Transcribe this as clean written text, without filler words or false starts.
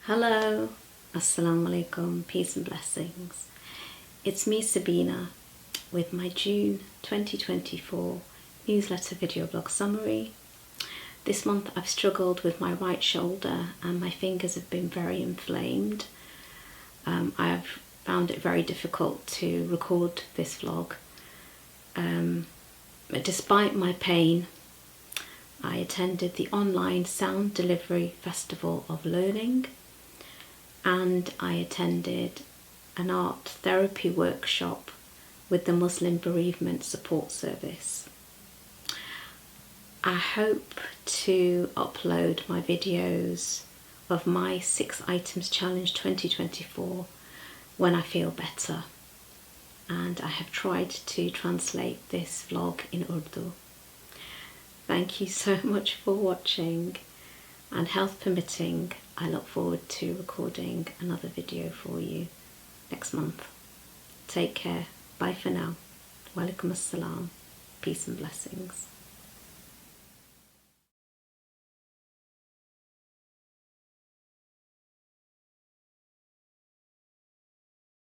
Hello, Assalamu alaikum, peace and blessings. It's me, Sabina, with my June 2024 newsletter video blog summary. This month I've struggled with my right shoulder and my fingers have been very inflamed. I've found it very difficult to record this vlog. But despite my pain, I attended the online sound delivery festival of Learning, and I attended an art therapy workshop with the Muslim Bereavement Support Service. I hope to upload my videos of my 6 items challenge 2024 when I feel better, and I have tried to translate this vlog in Urdu. Thank you so much for watching, and health permitting, I look forward to recording another video for you next month. Take care. Bye for now. Walaikum assalam. Peace and blessings.